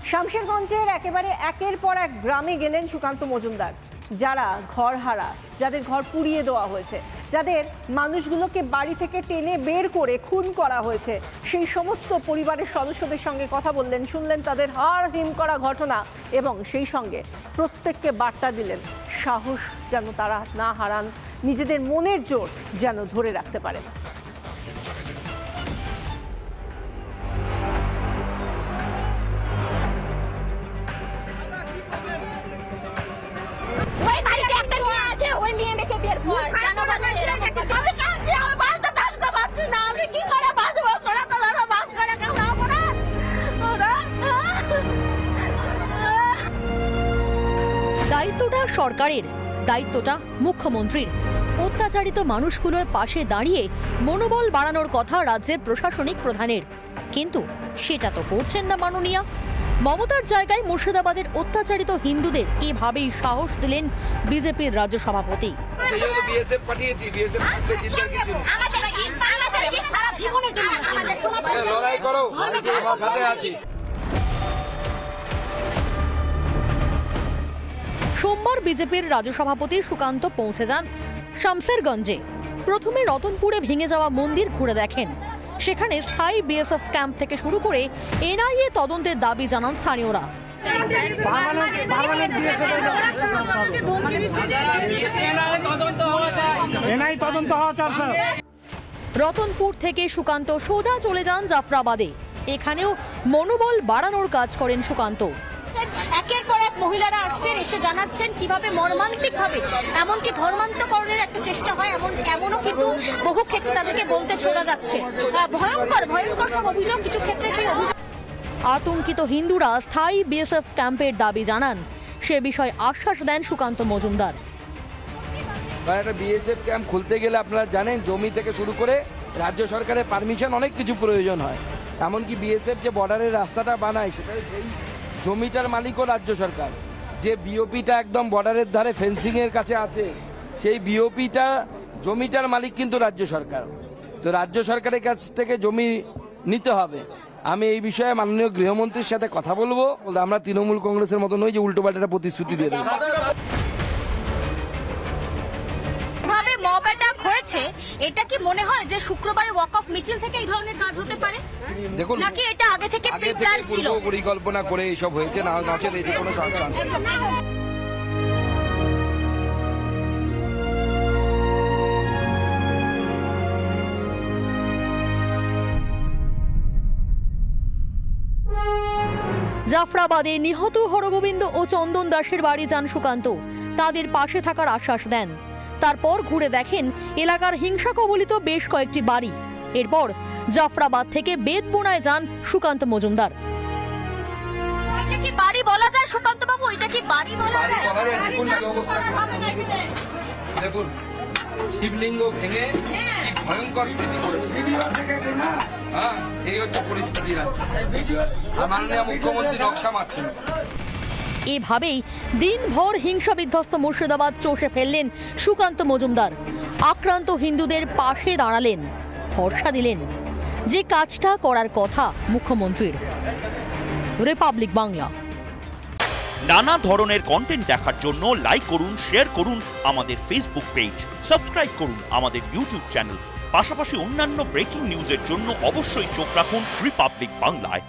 শামশেরগঞ্জের একেবারে একের পর এক গ্রামে গেলেন সুকান্ত মজুমদার। যারা ঘর হারা, যাদের ঘর পুড়িয়ে দেওয়া হয়েছে, যাদের মানুষগুলোকে বাড়ি থেকে টেনে বের করে খুন করা হয়েছে, সেই সমস্ত পরিবারের সদস্যদের সঙ্গে কথা বললেন, শুনলেন তাদের হাড় হিম করা ঘটনা এবং সেই সঙ্গে প্রত্যেককে বার্তা দিলেন সাহস যেন তারা না হারান, নিজেদের মনের জোর যেন ধরে রাখতে পারেন। দায়িত্বটা সরকারের, দায়িত্বটা মুখ্যমন্ত্রীর। অত্যাচারিত মানুষগুলোর পাশে দাঁড়িয়ে মনোবল বাড়ানোর কথা রাজ্যের প্রশাসনিক প্রধানের, কিন্তু সেটা তো করছেন না মাননীয়া। মমতার জায়গায় মুর্শিদাবাদের অত্যাচারিত হিন্দুদের এভাবেই সাহস দিলেন বিজেপির রাজ্য সভাপতি। সোমবার বিজেপির রাজ্য সভাপতি সুকান্ত পৌঁছে যান শামশেরগঞ্জে। প্রথমে রতনপুরে ভেঙে যাওয়া মন্দির ঘুরে দেখেন। সেখানে স্থায়ী বিএসএফ ক্যাম্প থেকে শুরু করে এনআইএ তদন্তের দাবি জানান স্থানীয়রা। রতনপুর থেকে সুকান্ত সোজা চলে যান জাফরাবাদে। এখানেও মনোবল বাড়ানোর কাজ করেন সুকান্ত। একের পর এক মহিলারা আসছেন, এসে জানাচ্ছেন কিভাবে মর্মান্তিক ভাবে এমনকি ধর্মান্তকরণের একটা চেষ্টা হয়, এমনও কিন্তু বহু ক্ষেত্রে তাদেরকে বলতে শোনা যাচ্ছে। ভয়ঙ্কর সব অভিযোগ, কিছু ক্ষেত্রে সেই অভিযোগ। আতঙ্কিত হিন্দুরা স্থায়ী বিএসএফ ক্যাম্পের দাবি জানান। সে বিষয়ে আশ্বাস দেন সুকান্ত মজুমদার। একটা বিএসএফ ক্যাম্প খুলতে গেলে আপনারা জানেন জমি থেকে শুরু করে রাজ্য সরকারের পারমিশন অনেক কিছু প্রয়োজন হয়। এমনকি বিএসএফ যে বর্ডারের রাস্তাটা বানায় সেটা সেই জমিটার মালিকও রাজ্য সরকার। যে বিওপিটা একদম বর্ডারের ধারে ফেন্সিংয়ের কাছে আছে সেই বিওপিটা জমিটার মালিক কিন্তু রাজ্য সরকার। তো রাজ্য সরকারের কাছ থেকে জমি নিতে হবে। আমি এই বিষয়ে মাননীয় গৃহমন্ত্রীর সাথে কথা বলবো। আমরা তৃণমূল কংগ্রেসের মতো নই যে উল্টো পাল্টা প্রতিশ্রুতি দিয়ে দেবো। মব অ্যাটাক হয়েছে, এটা কি মনে হয় যে শুক্রবারে ওয়াক অফ মিছিল থেকে এই ধরনের কাজ হতে পারে? দেখুন, নাকি এটা আগে থেকে প্ল্যান ছিল, পরিকল্পনা করে এইসব হয়েছে না? নচেত এটি কোনো চান্স নেই। জাফরাবাদে নিহত হরগোবিন্দ ও চন্দন দাসের বাড়ি যান সুকান্ত। তাদের পাশে থাকার আশ্বাস দেন। তারপর ঘুরে দেখেন এলাকার হিংসা কবলিত বেশ কয়েকটি বাড়ি। এরপর জাফরাবাদ থেকে বেদবোনায় যান সুকান্ত মজুমদার। এটা কি বাড়ি বলা যায় সুকান্ত বাবু? এটা কি বাড়ি বলা যায়? দেখুন, শিবলিঙ্গ ভেঙে কি ভয়ঙ্কর স্থিতি করেছে। এই হচ্ছে পরিস্থিতি। মাননীয় মুখ্যমন্ত্রী নকশা মারছেন। এভাবেই দিনভর হিংসা বিধ্বস্ত মুর্শিদাবাদ চষে ফেললেন সুকান্ত মজুমদার। আক্রান্ত হিন্দুদের পাশে দাঁড়ালেন, ভরসা দিলেন যে কাজটা করার কথা মুখ্যমন্ত্রীর। রিপাবলিক বাংলা। নানা ধরনের কন্টেন্ট দেখার জন্য লাইক করুন, শেয়ার করুন আমাদের ফেসবুক পেজ, সাবস্ক্রাইব করুন আমাদের ইউটিউব চ্যানেল। পাশাপাশি অন্যান্য ব্রেকিং নিউজের জন্য অবশ্যই চোখ রাখুন রিপাবলিক বাংলায়।